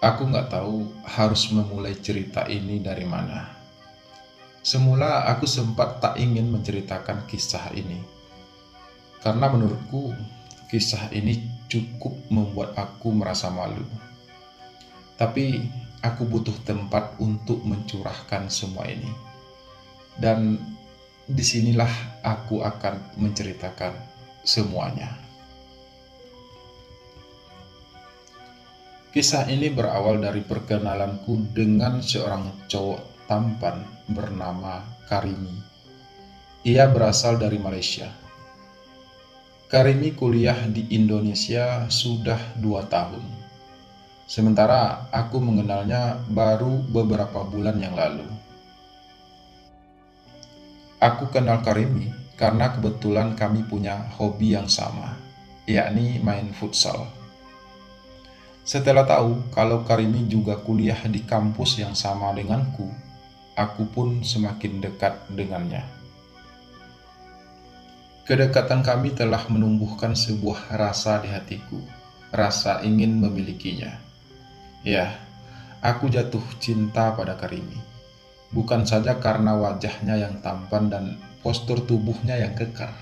Aku nggak tahu harus memulai cerita ini dari mana. Semula aku sempat tak ingin menceritakan kisah ini, karena menurutku kisah ini cukup membuat aku merasa malu. Tapi aku butuh tempat untuk mencurahkan semua ini. Dan disinilah aku akan menceritakan semuanya. Kisah ini berawal dari perkenalanku dengan seorang cowok tampan bernama Karimi. Ia berasal dari Malaysia. Karimi kuliah di Indonesia sudah 2 tahun. Sementara aku mengenalnya baru beberapa bulan yang lalu. Aku kenal Karimi karena kebetulan kami punya hobi yang sama, yakni main futsal. Setelah tahu kalau Karimi juga kuliah di kampus yang sama denganku, aku pun semakin dekat dengannya. Kedekatan kami telah menumbuhkan sebuah rasa di hatiku, rasa ingin memilikinya. Ya, aku jatuh cinta pada Karimi. Bukan saja karena wajahnya yang tampan dan postur tubuhnya yang kekar,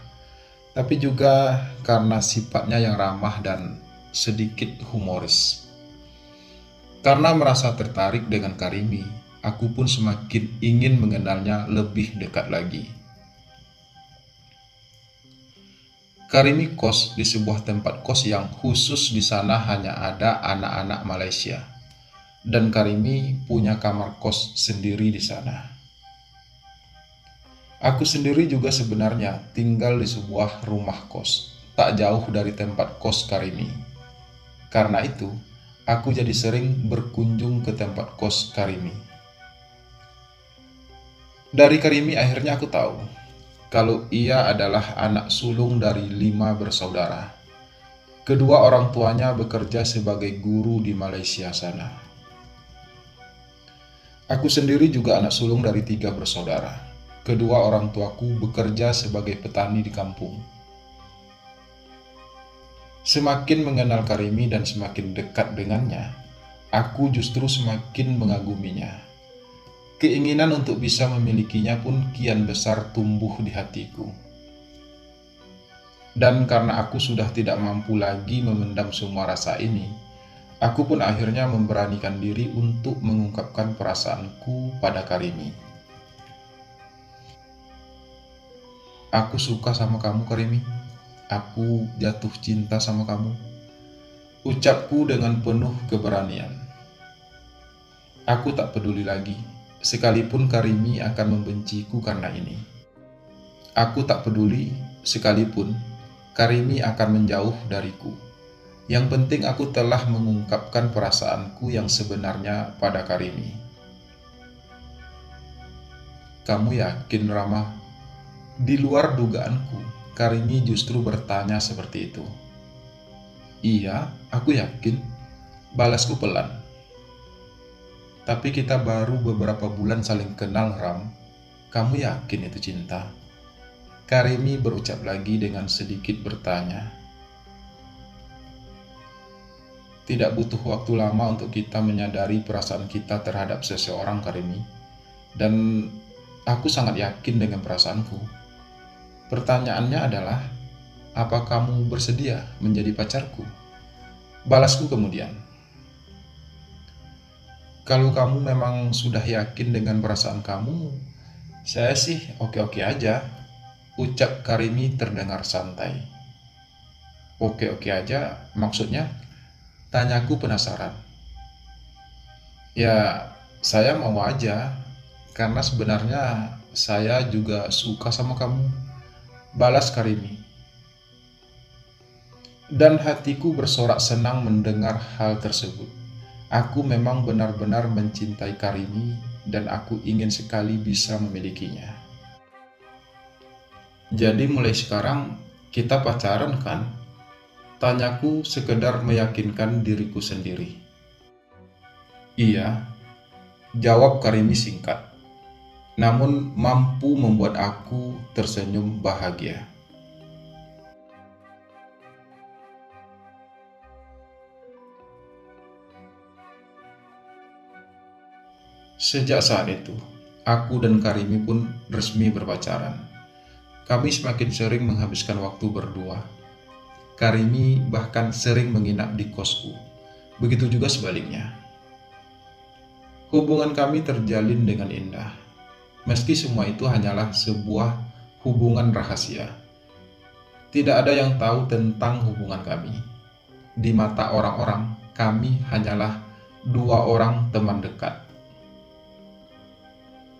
tapi juga karena sifatnya yang ramah dan sedikit humoris. Karena merasa tertarik dengan Karimi, aku pun semakin ingin mengenalnya lebih dekat lagi. Karimi kos di sebuah tempat kos yang khusus di sana hanya ada anak-anak Malaysia. Dan Karimi punya kamar kos sendiri di sana. Aku sendiri juga sebenarnya tinggal di sebuah rumah kos, tak jauh dari tempat kos Karimi. Karena itu, aku jadi sering berkunjung ke tempat kos Karimi. Dari Karimi akhirnya aku tahu kalau ia adalah anak sulung dari 5 bersaudara. Kedua orang tuanya bekerja sebagai guru di Malaysia sana. Aku sendiri juga anak sulung dari 3 bersaudara. Kedua orang tuaku bekerja sebagai petani di kampung. Semakin mengenal Karimi dan semakin dekat dengannya, aku justru semakin mengaguminya. Keinginan untuk bisa memilikinya pun kian besar tumbuh di hatiku. Dan karena aku sudah tidak mampu lagi memendam semua rasa ini, aku pun akhirnya memberanikan diri untuk mengungkapkan perasaanku pada Karimi. Aku suka sama kamu, Karimi. Aku jatuh cinta sama kamu. Ucapku dengan penuh keberanian. Aku tak peduli lagi, sekalipun Karimi akan membenciku karena ini. Aku tak peduli, sekalipun Karimi akan menjauh dariku. Yang penting aku telah mengungkapkan perasaanku yang sebenarnya pada Karimi. Kamu yakin, Rama? Di luar dugaanku, Karimi justru bertanya seperti itu. Iya, aku yakin, balasku pelan. Tapi kita baru beberapa bulan saling kenal, Ram. Kamu yakin itu cinta? Karimi berucap lagi dengan sedikit bertanya. Tidak butuh waktu lama untuk kita menyadari perasaan kita terhadap seseorang, Karimi. Dan aku sangat yakin dengan perasaanku. Pertanyaannya adalah, apa kamu bersedia menjadi pacarku? Balasku kemudian. Kalau kamu memang sudah yakin dengan perasaan kamu, saya sih oke-oke aja, ucap Karimi terdengar santai. Oke-oke aja, maksudnya? Tanyaku penasaran. Ya, saya mau aja, karena sebenarnya saya juga suka sama kamu, balas Karimi. Dan hatiku bersorak senang mendengar hal tersebut. Aku memang benar-benar mencintai Karimi dan aku ingin sekali bisa memilikinya. Jadi mulai sekarang kita pacaran kan? Tanyaku sekedar meyakinkan diriku sendiri. Iya, jawab Karimi singkat, namun mampu membuat aku tersenyum bahagia. Sejak saat itu, aku dan Karimi pun resmi berpacaran. Kami semakin sering menghabiskan waktu berdua. Karimi bahkan sering menginap di kosku. Begitu juga sebaliknya. Hubungan kami terjalin dengan indah. Meski semua itu hanyalah sebuah hubungan rahasia. Tidak ada yang tahu tentang hubungan kami. Di mata orang-orang, kami hanyalah dua orang teman dekat.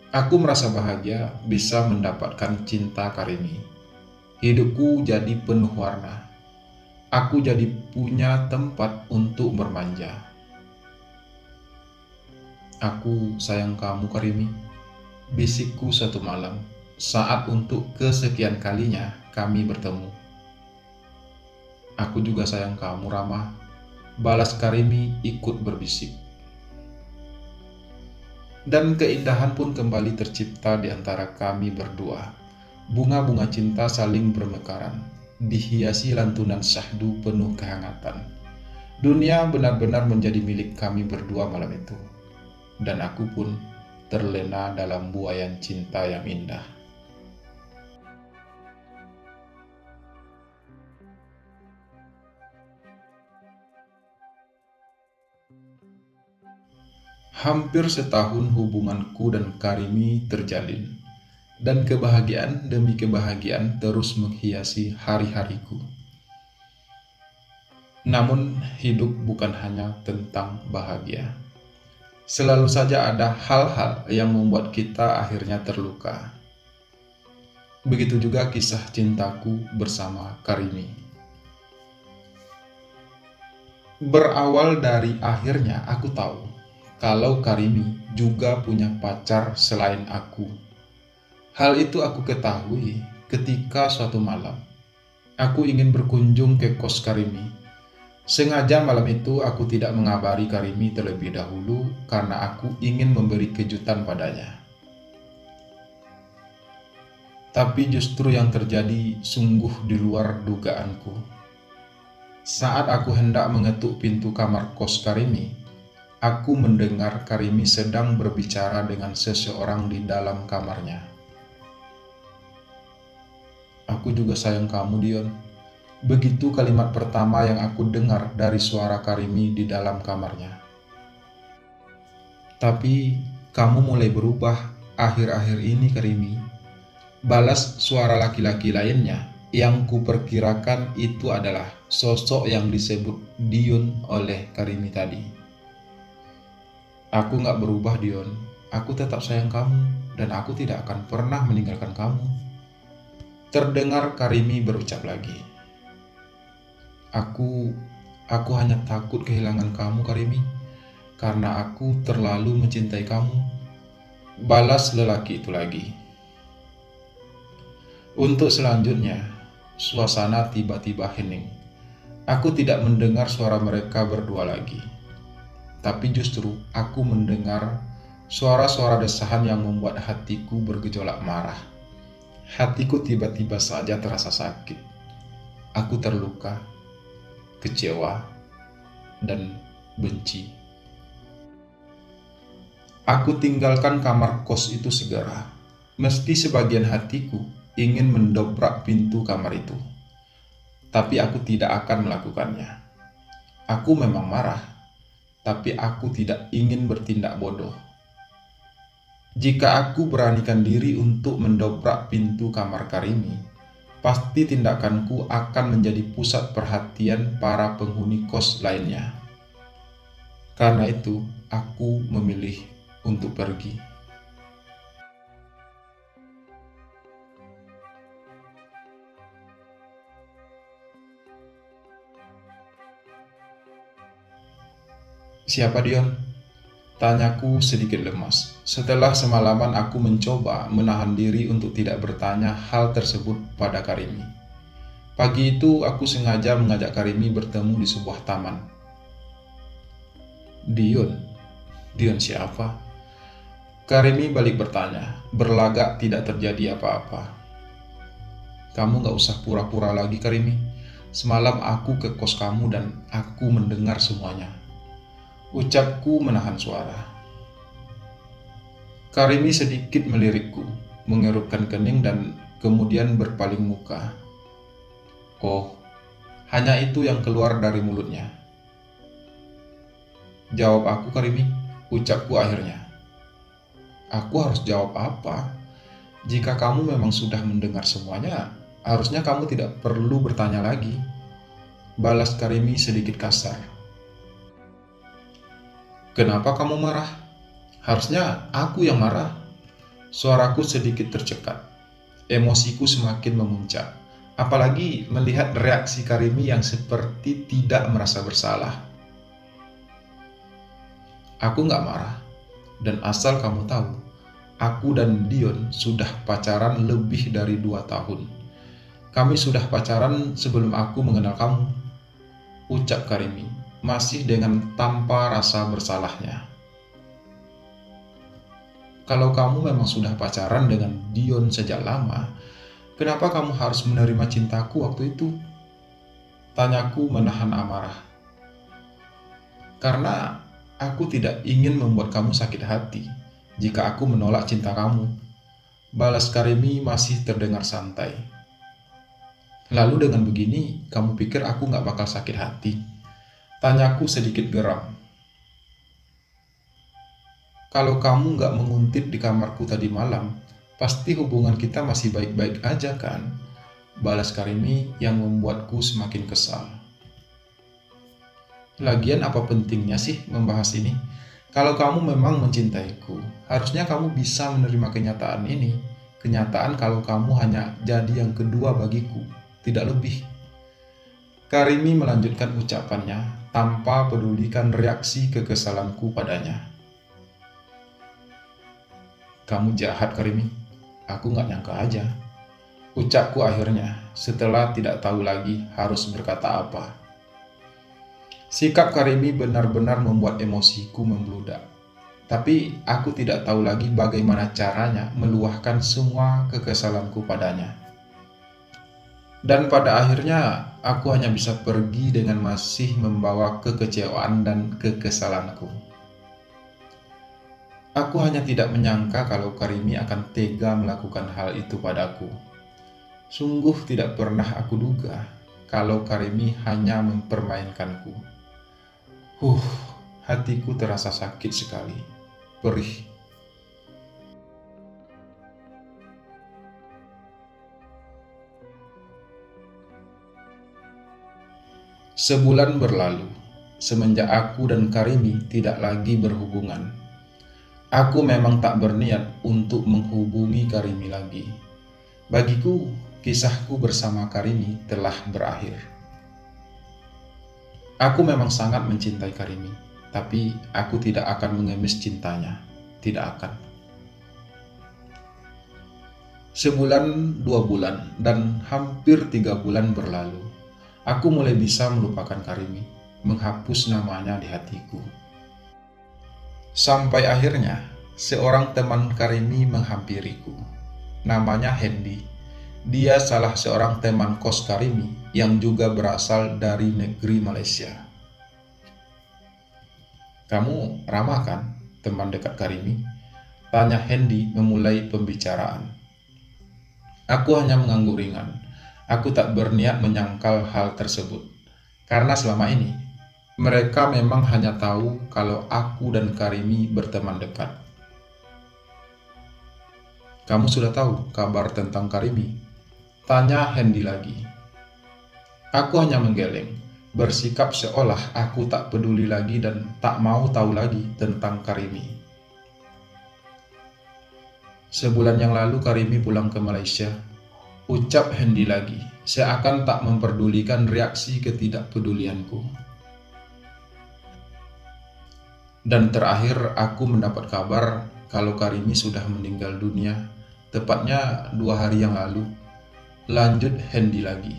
Aku merasa bahagia bisa mendapatkan cinta Karimi. Hidupku jadi penuh warna. Aku jadi punya tempat untuk bermanja. Aku sayang kamu, Karimi. Bisikku suatu malam, saat untuk kesekian kalinya kami bertemu. Aku juga sayang kamu, Rama. Balas Karimi ikut berbisik. Dan keindahan pun kembali tercipta di antara kami berdua. Bunga-bunga cinta saling bermekaran, dihiasi lantunan syahdu penuh kehangatan. Dunia benar-benar menjadi milik kami berdua malam itu. Dan aku pun terlena dalam buayan cinta yang indah. Hampir setahun hubunganku dan Karimi terjalin, dan kebahagiaan demi kebahagiaan terus menghiasi hari-hariku. Namun hidup bukan hanya tentang bahagia. Selalu saja ada hal-hal yang membuat kita akhirnya terluka. Begitu juga kisah cintaku bersama Karimi. Berawal dari akhirnya aku tahu kalau Karimi juga punya pacar selain aku. Hal itu aku ketahui ketika suatu malam aku ingin berkunjung ke kos Karimi. Sengaja malam itu aku tidak mengabari Karimi terlebih dahulu karena aku ingin memberi kejutan padanya. Tapi justru yang terjadi sungguh di luar dugaanku. Saat aku hendak mengetuk pintu kamar kos Karimi, aku mendengar Karimi sedang berbicara dengan seseorang di dalam kamarnya. Aku juga sayang kamu, Dion. Begitu kalimat pertama yang aku dengar dari suara Karimi di dalam kamarnya. Tapi kamu mulai berubah akhir-akhir ini, Karimi. Balas suara laki-laki lainnya yang kuperkirakan itu adalah sosok yang disebut Dion oleh Karimi tadi. Aku gak berubah, Dion. Aku tetap sayang kamu dan aku tidak akan pernah meninggalkan kamu. Terdengar Karimi berucap lagi. Aku hanya takut kehilangan kamu, Karimi, karena aku terlalu mencintai kamu. Balas lelaki itu lagi. Untuk selanjutnya, suasana tiba-tiba hening. Aku tidak mendengar suara mereka berdua lagi. Tapi justru aku mendengar suara-suara desahan yang membuat hatiku bergejolak marah. Hatiku tiba-tiba saja terasa sakit. Aku terluka, kecewa, dan benci. Aku tinggalkan kamar kos itu segera, meski sebagian hatiku ingin mendobrak pintu kamar itu. Tapi aku tidak akan melakukannya. Aku memang marah, tapi aku tidak ingin bertindak bodoh. Jika aku beranikan diri untuk mendobrak pintu kamar Karimi, pasti tindakanku akan menjadi pusat perhatian para penghuni kos lainnya. Karena itu, aku memilih untuk pergi. Siapa Dion? Tanyaku sedikit lemas. Setelah semalaman aku mencoba menahan diri untuk tidak bertanya hal tersebut pada Karimi. Pagi itu aku sengaja mengajak Karimi bertemu di sebuah taman. Dion? Dion siapa? Karimi balik bertanya, berlagak tidak terjadi apa-apa. Kamu gak usah pura-pura lagi, Karimi. Semalam aku ke kos kamu dan aku mendengar semuanya. Ucapku menahan suara. Karimi sedikit melirikku, mengerutkan kening dan kemudian berpaling muka. Oh, hanya itu yang keluar dari mulutnya. Jawab aku, Karimi, ucapku akhirnya. Aku harus jawab apa? Jika kamu memang sudah mendengar semuanya, harusnya kamu tidak perlu bertanya lagi. Balas Karimi sedikit kasar. Kenapa kamu marah? Harusnya aku yang marah. Suaraku sedikit tercekat. Emosiku semakin memuncak. Apalagi melihat reaksi Karimi yang seperti tidak merasa bersalah. Aku gak marah. Dan asal kamu tahu, aku dan Dion sudah pacaran lebih dari 2 tahun. Kami sudah pacaran sebelum aku mengenal kamu, ucap Karimi, masih dengan tanpa rasa bersalahnya. Kalau kamu memang sudah pacaran dengan Dion sejak lama, kenapa kamu harus menerima cintaku waktu itu? Tanyaku menahan amarah. Karena aku tidak ingin membuat kamu sakit hati jika aku menolak cinta kamu. Balas Karimi masih terdengar santai. Lalu dengan begini, kamu pikir aku gak bakal sakit hati? Tanyaku sedikit geram. Kalau kamu gak menguntit di kamarku tadi malam, pasti hubungan kita masih baik-baik aja kan? Balas Karimi yang membuatku semakin kesal. Lagian apa pentingnya sih membahas ini? Kalau kamu memang mencintaiku, harusnya kamu bisa menerima kenyataan ini. Kenyataan kalau kamu hanya jadi yang kedua bagiku, tidak lebih. Karimi melanjutkan ucapannya tanpa pedulikan reaksi kekesalanku padanya. Kamu jahat, Karimi. Aku gak nyangka aja. Ucapku akhirnya setelah tidak tahu lagi harus berkata apa. Sikap Karimi benar-benar membuat emosiku membludak. Tapi aku tidak tahu lagi bagaimana caranya meluahkan semua kekesalanku padanya. Dan pada akhirnya aku hanya bisa pergi dengan masih membawa kekecewaan dan kekesalanku. Aku hanya tidak menyangka kalau Karimi akan tega melakukan hal itu padaku. Sungguh tidak pernah aku duga kalau Karimi hanya mempermainkanku. Hatiku terasa sakit sekali, perih. Sebulan berlalu, semenjak aku dan Karimi tidak lagi berhubungan. Aku memang tak berniat untuk menghubungi Karimi lagi. Bagiku, kisahku bersama Karimi telah berakhir. Aku memang sangat mencintai Karimi, tapi aku tidak akan mengemis cintanya. Tidak akan. Sebulan, 2 bulan, dan hampir 3 bulan berlalu. Aku mulai bisa melupakan Karimi, menghapus namanya di hatiku. Sampai akhirnya, seorang teman Karimi menghampiriku. Namanya Hendy. Dia salah seorang teman kos Karimi yang juga berasal dari negeri Malaysia. Kamu ramah kan, teman dekat Karimi? Tanya Hendy memulai pembicaraan. Aku hanya mengangguk ringan. Aku tak berniat menyangkal hal tersebut. Karena selama ini, mereka memang hanya tahu kalau aku dan Karimi berteman dekat. Kamu sudah tahu kabar tentang Karimi? Tanya Hendy lagi. Aku hanya menggeleng, bersikap seolah aku tak peduli lagi dan tak mau tahu lagi tentang Karimi. Sebulan yang lalu Karimi pulang ke Malaysia. Ucap Hendy lagi, seakan tak memperdulikan reaksi ketidakpedulianku. Dan terakhir aku mendapat kabar kalau Karimi sudah meninggal dunia, tepatnya 2 hari yang lalu. Lanjut Hendy lagi.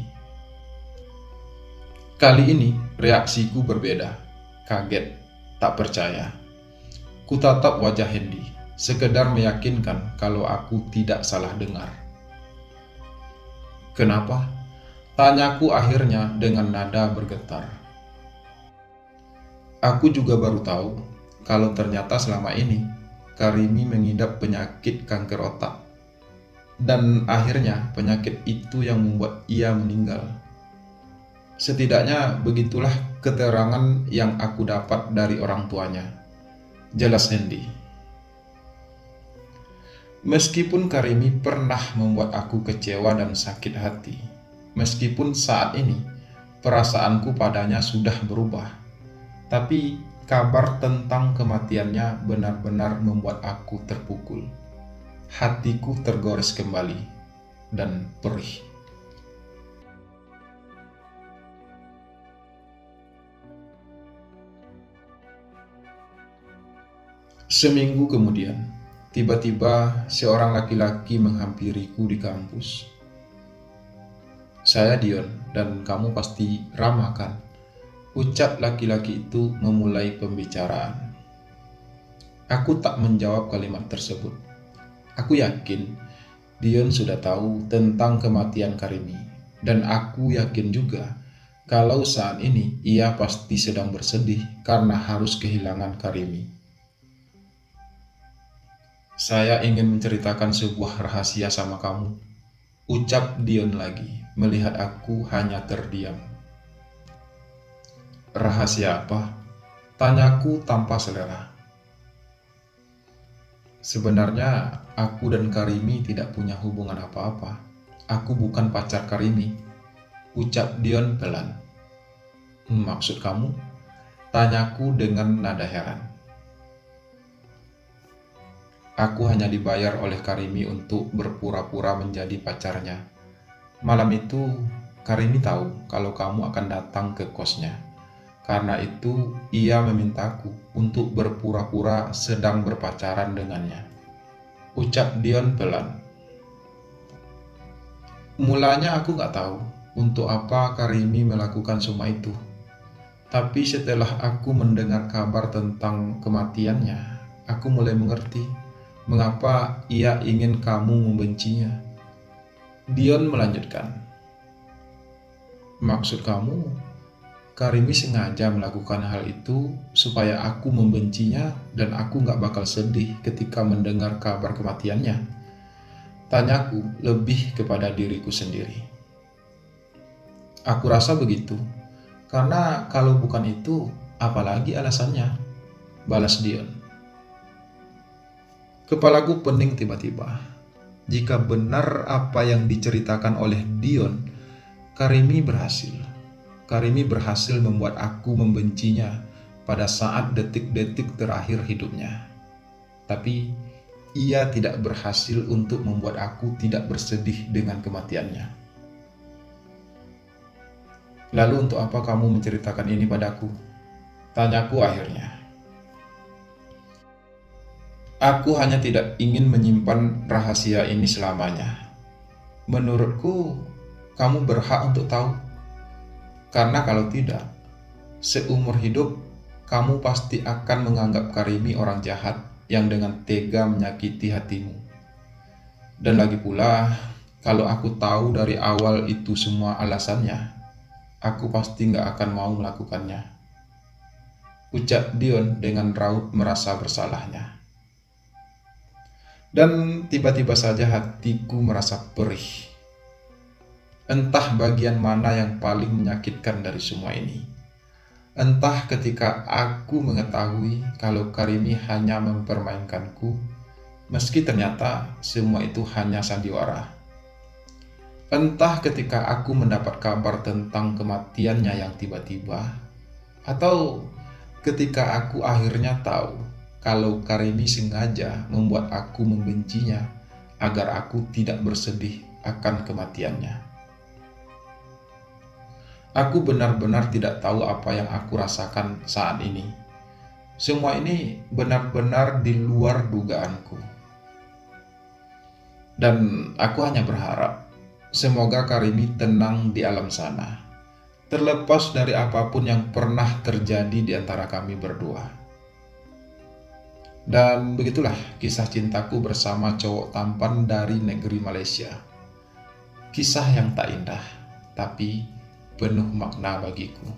Kali ini reaksiku berbeda, kaget, tak percaya. Kutatap wajah Hendy, sekedar meyakinkan kalau aku tidak salah dengar. Kenapa? Tanyaku akhirnya dengan nada bergetar. Aku juga baru tahu kalau ternyata selama ini Karimi mengidap penyakit kanker otak. Dan akhirnya penyakit itu yang membuat ia meninggal. Setidaknya begitulah keterangan yang aku dapat dari orang tuanya, jelas Hendy. Meskipun Karimi pernah membuat aku kecewa dan sakit hati, meskipun saat ini perasaanku padanya sudah berubah, tapi kabar tentang kematiannya benar-benar membuat aku terpukul. Hatiku tergores kembali dan perih. Seminggu kemudian, tiba-tiba seorang laki-laki menghampiriku di kampus. "Saya Dion, dan kamu pasti Rama kan?" ucap laki-laki itu memulai pembicaraan. Aku tak menjawab kalimat tersebut. Aku yakin Dion sudah tahu tentang kematian Karimi, dan aku yakin juga kalau saat ini ia pasti sedang bersedih karena harus kehilangan Karimi. "Saya ingin menceritakan sebuah rahasia sama kamu," ucap Dion lagi, melihat aku hanya terdiam. "Rahasia apa?" tanyaku tanpa selera. "Sebenarnya aku dan Karimi tidak punya hubungan apa-apa. Aku bukan pacar Karimi," ucap Dion pelan. "Maksud kamu?" tanyaku dengan nada heran. "Aku hanya dibayar oleh Karimi untuk berpura-pura menjadi pacarnya. Malam itu, Karimi tahu kalau kamu akan datang ke kosnya. Karena itu, ia memintaku untuk berpura-pura sedang berpacaran dengannya," ucap Dion pelan. Mulanya aku gak tahu untuk apa Karimi melakukan semua itu. Tapi setelah aku mendengar kabar tentang kematiannya, aku mulai mengerti mengapa ia ingin kamu membencinya. Dion melanjutkan, "Maksud kamu, Karimi sengaja melakukan hal itu supaya aku membencinya dan aku gak bakal sedih ketika mendengar kabar kematiannya?" tanyaku lebih kepada diriku sendiri. "Aku rasa begitu, karena kalau bukan itu, apalagi alasannya?" balas Dion. Kepalaku pening tiba-tiba. Jika benar apa yang diceritakan oleh Dion, Karimi berhasil. Karimi berhasil membuat aku membencinya pada saat detik-detik terakhir hidupnya. Tapi ia tidak berhasil untuk membuat aku tidak bersedih dengan kematiannya. "Lalu untuk apa kamu menceritakan ini padaku?" tanyaku akhirnya. "Aku hanya tidak ingin menyimpan rahasia ini selamanya. Menurutku, kamu berhak untuk tahu. Karena kalau tidak, seumur hidup kamu pasti akan menganggap Karimi orang jahat yang dengan tega menyakiti hatimu. Dan lagi pula, kalau aku tahu dari awal itu semua alasannya, aku pasti gak akan mau melakukannya," ucap Dion dengan raut merasa bersalahnya. Dan tiba-tiba saja hatiku merasa perih. Entah bagian mana yang paling menyakitkan dari semua ini. Entah ketika aku mengetahui kalau Karimi hanya mempermainkanku, meski ternyata semua itu hanya sandiwara. Entah ketika aku mendapat kabar tentang kematiannya yang tiba-tiba, atau ketika aku akhirnya tahu kalau Karimi sengaja membuat aku membencinya agar aku tidak bersedih akan kematiannya. Aku benar-benar tidak tahu apa yang aku rasakan saat ini. Semua ini benar-benar di luar dugaanku. Dan aku hanya berharap semoga Karimi tenang di alam sana, terlepas dari apapun yang pernah terjadi di antara kami berdua. Dan begitulah kisah cintaku bersama cowok tampan dari negeri Malaysia. Kisah yang tak indah, tapi penuh makna bagiku.